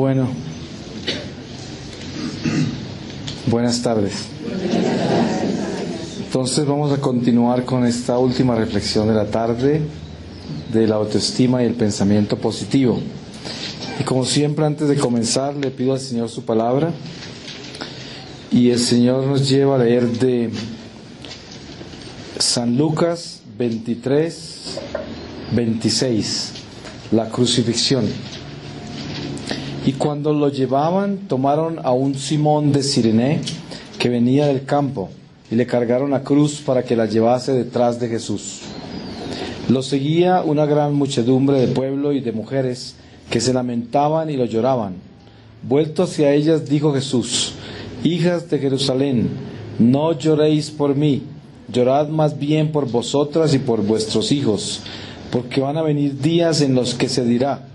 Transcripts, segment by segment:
Bueno, buenas tardes. Entonces vamos a continuar con esta última reflexión de la tarde de la autoestima y el pensamiento positivo. Y como siempre, antes de comenzar, le pido al Señor su palabra. Y el Señor nos lleva a leer de San Lucas 23, 26, la crucifixión. Y cuando lo llevaban, tomaron a un Simón de Cirené que venía del campo y le cargaron la cruz para que la llevase detrás de Jesús. Lo seguía una gran muchedumbre de pueblo y de mujeres que se lamentaban y lo lloraban. Vuelto hacia ellas, dijo Jesús: Hijas de Jerusalén, no lloréis por mí, llorad más bien por vosotras y por vuestros hijos, porque van a venir días en los que se dirá: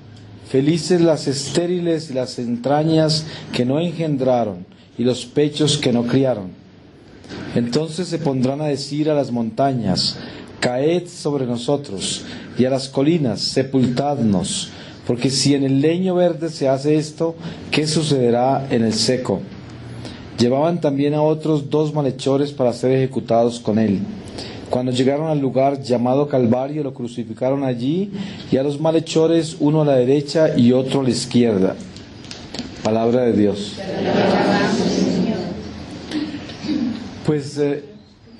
felices las estériles y las entrañas que no engendraron y los pechos que no criaron. Entonces se pondrán a decir a las montañas: caed sobre nosotros, y a las colinas: sepultadnos, porque si en el leño verde se hace esto, ¿qué sucederá en el seco? Llevaban también a otros 2 malhechores para ser ejecutados con él. Cuando llegaron al lugar llamado Calvario, lo crucificaron allí, y a los malhechores, uno a la derecha y otro a la izquierda. Palabra de Dios. Pues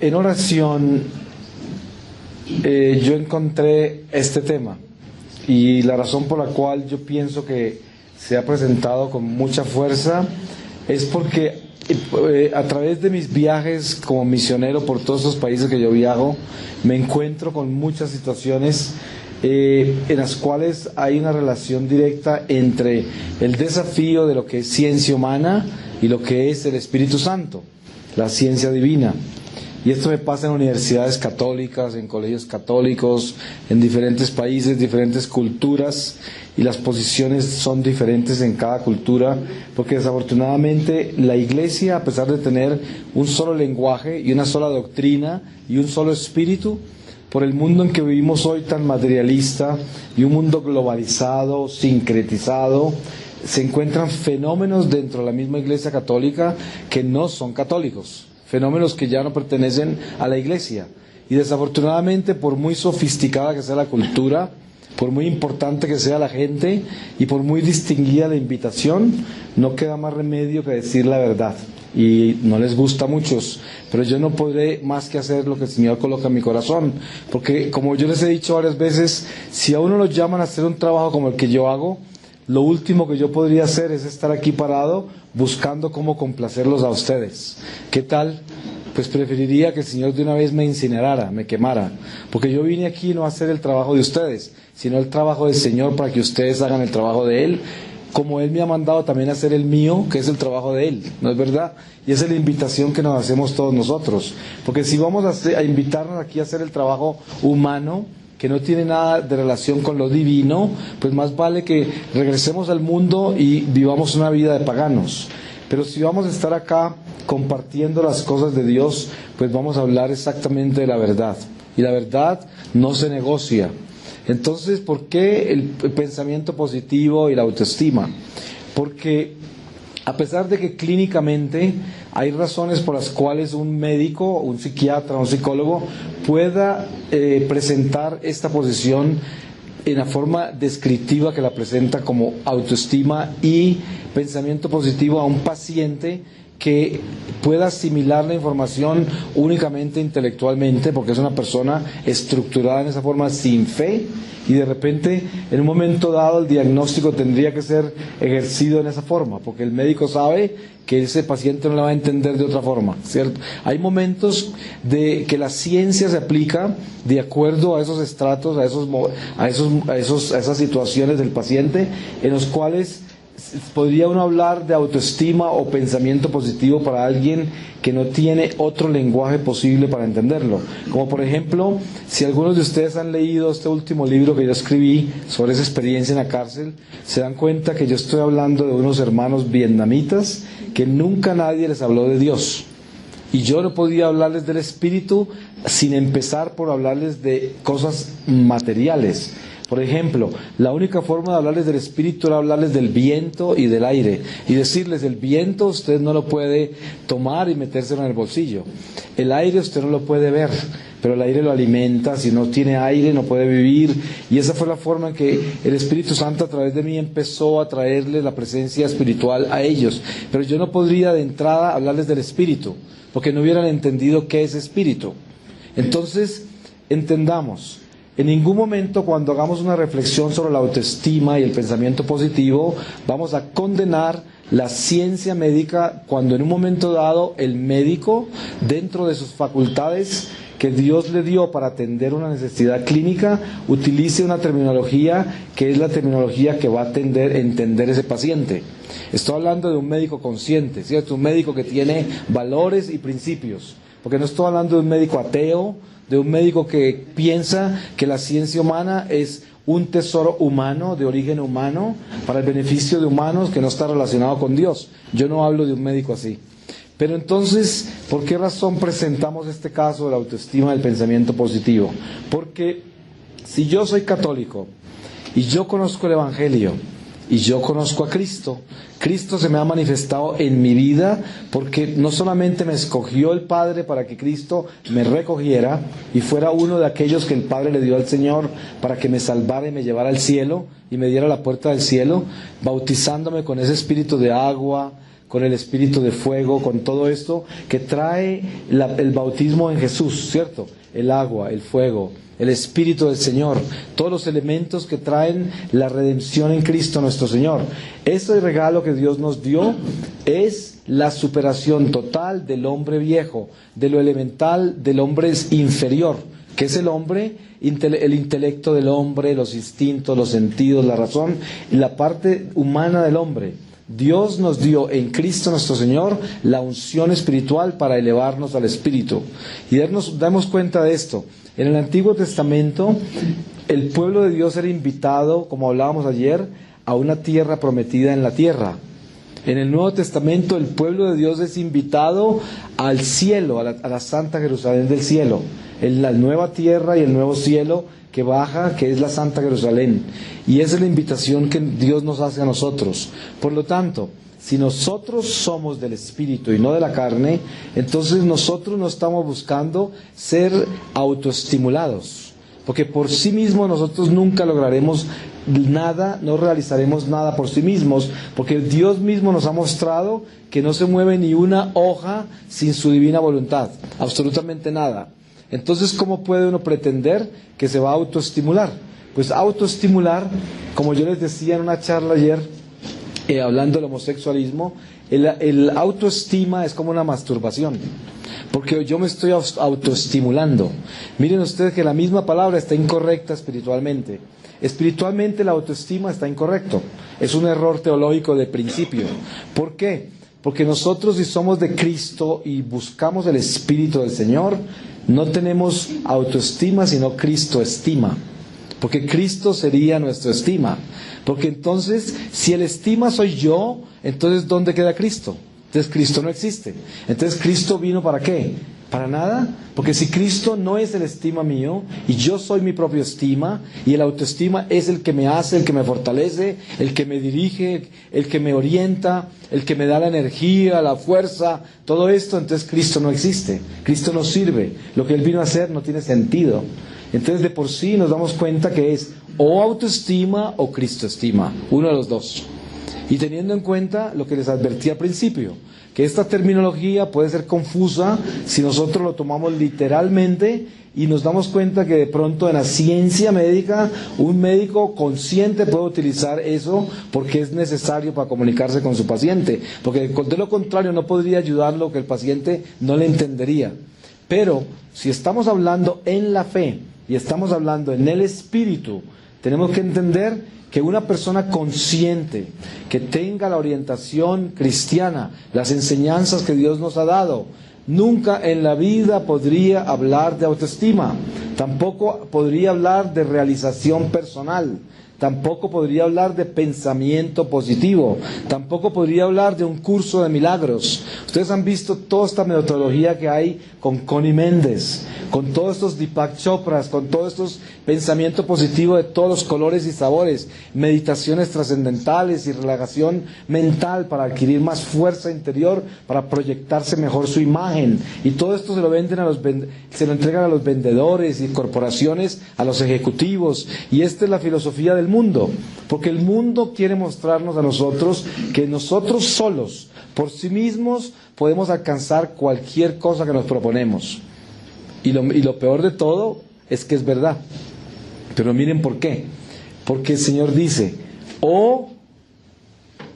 en oración yo encontré este tema, y la razón por la cual yo pienso que se ha presentado con mucha fuerza es porque a través de mis viajes como misionero por todos estos países que yo viajo, me encuentro con muchas situaciones en las cuales hay una relación directa entre el desafío de lo que es ciencia humana y lo que es el Espíritu Santo, la ciencia divina. Y esto me pasa en universidades católicas, en colegios católicos, en diferentes países, diferentes culturas, y las posiciones son diferentes en cada cultura, porque desafortunadamente la Iglesia, a pesar de tener un solo lenguaje y una sola doctrina y un solo espíritu, por el mundo en que vivimos hoy tan materialista y un mundo globalizado, sincretizado, se encuentran fenómenos dentro de la misma Iglesia católica que no son católicos, fenómenos que ya no pertenecen a la Iglesia. Y desafortunadamente, por muy sofisticada que sea la cultura, por muy importante que sea la gente y por muy distinguida la invitación, no queda más remedio que decir la verdad. Y no les gusta a muchos, pero yo no podré más que hacer lo que el Señor coloca en mi corazón, porque como yo les he dicho varias veces, si a uno lo llaman a hacer un trabajo como el que yo hago, lo último que yo podría hacer es estar aquí parado buscando cómo complacerlos a ustedes. ¿Qué tal? Pues preferiría que el Señor de una vez me incinerara, me quemara, porque yo vine aquí no a hacer el trabajo de ustedes, sino el trabajo del Señor, para que ustedes hagan el trabajo de Él, como Él me ha mandado también a hacer el mío, que es el trabajo de Él, ¿no es verdad? Y esa es la invitación que nos hacemos todos nosotros, porque si vamos a invitarnos aquí a hacer el trabajo humano, que no tiene nada de relación con lo divino, pues más vale que regresemos al mundo y vivamos una vida de paganos. Pero si vamos a estar acá compartiendo las cosas de Dios, pues vamos a hablar exactamente de la verdad. Y la verdad no se negocia. Entonces, ¿por qué el pensamiento positivo y la autoestima? Porque a pesar de que clínicamente hay razones por las cuales un médico, un psiquiatra, un psicólogo pueda presentar esta posición en la forma descriptiva que la presenta como autoestima y pensamiento positivo a un paciente que pueda asimilar la información únicamente intelectualmente, porque es una persona estructurada en esa forma sin fe, y de repente en un momento dado el diagnóstico tendría que ser ejercido en esa forma, porque el médico sabe que ese paciente no le va a entender de otra forma, ¿cierto? Hay momentos de que la ciencia se aplica de acuerdo a esos estratos, a esas situaciones del paciente, en los cuales podría uno hablar de autoestima o pensamiento positivo para alguien que no tiene otro lenguaje posible para entenderlo. Como por ejemplo, si algunos de ustedes han leído este último libro que yo escribí sobre esa experiencia en la cárcel, se dan cuenta que yo estoy hablando de unos hermanos vietnamitas que nunca nadie les habló de Dios. Y yo no podía hablarles del Espíritu sin empezar por hablarles de cosas materiales. Por ejemplo, la única forma de hablarles del espíritu era hablarles del viento y del aire. Y decirles, el viento usted no lo puede tomar y metérselo en el bolsillo. El aire usted no lo puede ver, pero el aire lo alimenta. Si no tiene aire no puede vivir. Y esa fue la forma en que el Espíritu Santo a través de mí empezó a traerles la presencia espiritual a ellos. Pero yo no podría de entrada hablarles del espíritu, porque no hubieran entendido qué es espíritu. Entonces, entendamos. En ningún momento cuando hagamos una reflexión sobre la autoestima y el pensamiento positivo vamos a condenar la ciencia médica cuando en un momento dado el médico, dentro de sus facultades que Dios le dio para atender una necesidad clínica, utilice una terminología que es la terminología que va a entender ese paciente. Estoy hablando de un médico consciente, ¿cierto? Un médico que tiene valores y principios, porque no estoy hablando de un médico ateo, de un médico que piensa que la ciencia humana es un tesoro humano, de origen humano, para el beneficio de humanos, que no está relacionado con Dios. Yo no hablo de un médico así. Pero entonces, ¿por qué razón presentamos este caso de la autoestima del pensamiento positivo? Porque si yo soy católico y yo conozco el Evangelio y yo conozco a Cristo, Cristo se me ha manifestado en mi vida porque no solamente me escogió el Padre para que Cristo me recogiera y fuera uno de aquellos que el Padre le dio al Señor para que me salvara y me llevara al cielo y me diera la puerta del cielo, bautizándome con ese espíritu de agua, con el espíritu de fuego, con todo esto que trae el bautismo en Jesús, ¿cierto? El agua, el fuego, el Espíritu del Señor, todos los elementos que traen la redención en Cristo nuestro Señor. Este regalo que Dios nos dio es la superación total del hombre viejo, de lo elemental del hombre inferior, que es el hombre, el intelecto del hombre, los instintos, los sentidos, la razón y la parte humana del hombre. Dios nos dio en Cristo nuestro Señor la unción espiritual para elevarnos al Espíritu. Y damos cuenta de esto. En el Antiguo Testamento, el pueblo de Dios era invitado, como hablábamos ayer, a una tierra prometida en la tierra. En el Nuevo Testamento, el pueblo de Dios es invitado al cielo, a la Santa Jerusalén del cielo, en la nueva tierra y el nuevo cielo que baja, que es la Santa Jerusalén. Y esa es la invitación que Dios nos hace a nosotros. Por lo tanto, si nosotros somos del Espíritu y no de la carne, entonces nosotros no estamos buscando ser autoestimulados, porque por sí mismos nosotros nunca lograremos nada, no realizaremos nada por sí mismos, porque Dios mismo nos ha mostrado que no se mueve ni una hoja sin su divina voluntad, absolutamente nada. Entonces, ¿cómo puede uno pretender que se va a autoestimular? Pues autoestimular, como yo les decía en una charla ayer, hablando del homosexualismo, el autoestima es como una masturbación, porque yo me estoy autoestimulando. Miren ustedes que la misma palabra está incorrecta espiritualmente. Espiritualmente la autoestima está incorrecto. Es un error teológico de principio. ¿Por qué? Porque nosotros, si somos de Cristo y buscamos el Espíritu del Señor, no tenemos autoestima, sino Cristo estima. Porque Cristo sería nuestra estima. Porque entonces, si el estima soy yo, entonces ¿dónde queda Cristo? Entonces Cristo no existe. Entonces ¿Cristo vino para qué? ¿Para nada? Porque si Cristo no es el estima mío, y yo soy mi propia estima, y el autoestima es el que me hace, el que me fortalece, el que me dirige, el que me orienta, el que me da la energía, la fuerza, todo esto, entonces Cristo no existe. Cristo no sirve. Lo que Él vino a hacer no tiene sentido. Entonces de por sí nos damos cuenta que es o autoestima o Cristo estima, uno de los dos. Y teniendo en cuenta lo que les advertí al principio, que esta terminología puede ser confusa si nosotros lo tomamos literalmente y nos damos cuenta que de pronto en la ciencia médica un médico consciente puede utilizar eso porque es necesario para comunicarse con su paciente, porque de lo contrario no podría ayudarlo, que el paciente no le entendería. Pero si estamos hablando en la fe y estamos hablando en el Espíritu, tenemos que entender que una persona consciente, que tenga la orientación cristiana, las enseñanzas que Dios nos ha dado, nunca en la vida podría hablar de autoestima, tampoco podría hablar de realización personal, tampoco podría hablar de pensamiento positivo, tampoco podría hablar de un curso de milagros. Ustedes han visto toda esta metodología que hay con Connie Méndez, con todos estos Deepak Chopras, con todos estos pensamiento positivo de todos los colores y sabores, meditaciones trascendentales y relajación mental para adquirir más fuerza interior, para proyectarse mejor su imagen. Y todo esto se lo venden se lo entregan a los vendedores y corporaciones, a los ejecutivos. Y esta es la filosofía del mundo, porque el mundo quiere mostrarnos a nosotros que nosotros solos, por sí mismos, podemos alcanzar cualquier cosa que nos proponemos. Y lo peor de todo es que es verdad. Pero miren por qué. Porque el Señor dice, o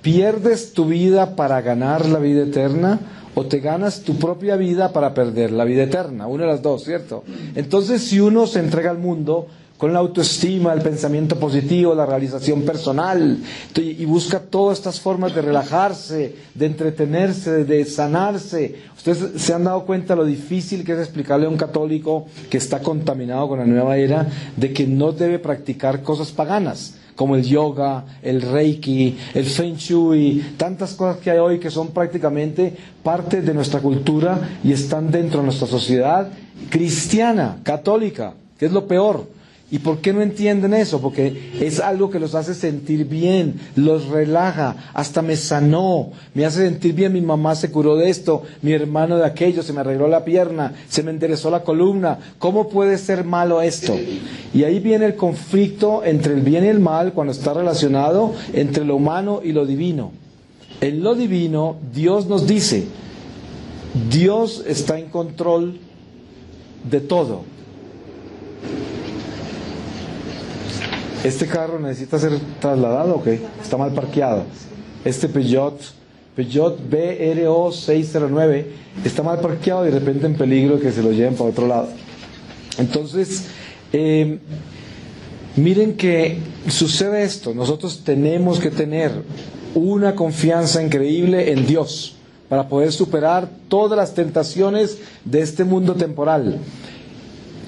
pierdes tu vida para ganar la vida eterna, o te ganas tu propia vida para perder la vida eterna. Una de las dos, ¿cierto? Entonces, si uno se entrega al mundo con la autoestima, el pensamiento positivo, la realización personal, y busca todas estas formas de relajarse, de entretenerse, de sanarse. Ustedes se han dado cuenta lo difícil que es explicarle a un católico que está contaminado con la nueva era, de que no debe practicar cosas paganas, como el yoga, el reiki, el feng shui, tantas cosas que hay hoy que son prácticamente parte de nuestra cultura y están dentro de nuestra sociedad cristiana, católica, que es lo peor. ¿Y por qué no entienden eso? Porque es algo que los hace sentir bien, los relaja, hasta me sanó, me hace sentir bien, mi mamá se curó de esto, mi hermano de aquello, se me arregló la pierna, se me enderezó la columna. ¿Cómo puede ser malo esto? Y ahí viene el conflicto entre el bien y el mal cuando está relacionado entre lo humano y lo divino. En lo divino, Dios nos dice, Dios está en control de todo. ¿Este carro necesita ser trasladado o qué? Está mal parqueado. Este Peugeot BRO 609 está mal parqueado y de repente en peligro de que se lo lleven para otro lado. Entonces, miren que sucede esto. Nosotros tenemos que tener una confianza increíble en Dios para poder superar todas las tentaciones de este mundo temporal.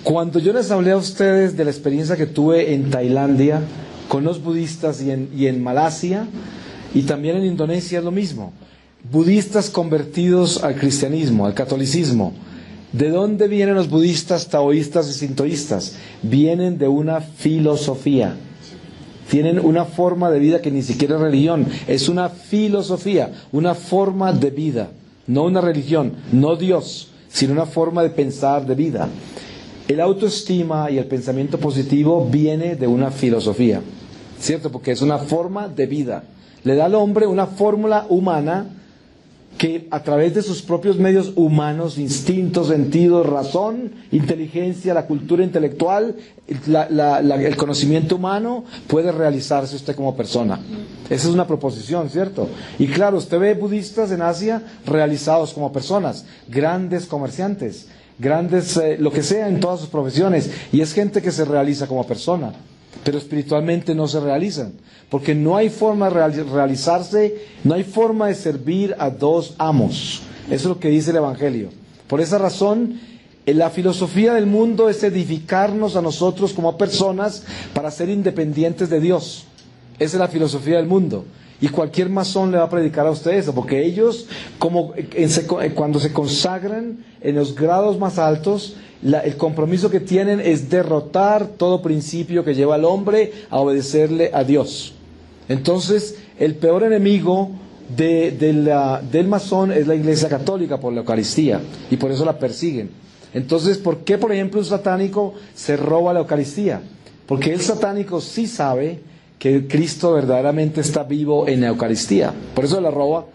Cuando yo les hablé a ustedes de la experiencia que tuve en Tailandia con los budistas y en Malasia y también en Indonesia es lo mismo. Budistas convertidos al cristianismo, al catolicismo. ¿De dónde vienen los budistas, taoístas y sintoístas? Vienen de una filosofía. Tienen una forma de vida que ni siquiera es religión, es una filosofía, una forma de vida, no una religión, no Dios, sino una forma de pensar de vida. El autoestima y el pensamiento positivo viene de una filosofía, ¿cierto? Porque es una forma de vida. Le da al hombre una fórmula humana que a través de sus propios medios humanos, instintos, sentidos, razón, inteligencia, la cultura intelectual, el conocimiento humano, puede realizarse usted como persona. Esa es una proposición, ¿cierto? Y claro, usted ve budistas en Asia realizados como personas, grandes comerciantes, grandes, lo que sea en todas sus profesiones, y es gente que se realiza como persona, pero espiritualmente no se realizan, porque no hay forma de realizarse, no hay forma de servir a dos amos. Eso es lo que dice el Evangelio. Por esa razón, la filosofía del mundo es edificarnos a nosotros como personas para ser independientes de Dios. Esa es la filosofía del mundo. Y cualquier masón le va a predicar a usted eso, porque ellos, cuando se consagran en los grados más altos, el compromiso que tienen es derrotar todo principio que lleva al hombre a obedecerle a Dios. Entonces, el peor enemigo del masón es la Iglesia Católica por la Eucaristía, y por eso la persiguen. Entonces, ¿por qué, por ejemplo, un satánico se roba la Eucaristía? Porque el satánico sí sabe que Cristo verdaderamente está vivo en la Eucaristía. Por eso la roba.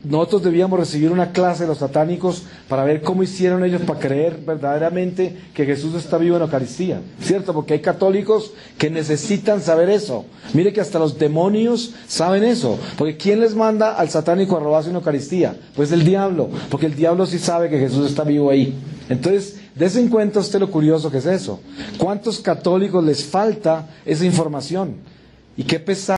Nosotros debíamos recibir una clase de los satánicos para ver cómo hicieron ellos para creer verdaderamente que Jesús está vivo en la Eucaristía. ¿Cierto? Porque hay católicos que necesitan saber eso. Mire que hasta los demonios saben eso. Porque ¿quién les manda al satánico a robarse una Eucaristía? Pues el diablo. Porque el diablo sí sabe que Jesús está vivo ahí. Entonces, dése en cuenta usted lo curioso que es eso. ¿Cuántos católicos les falta esa información? Y qué pesar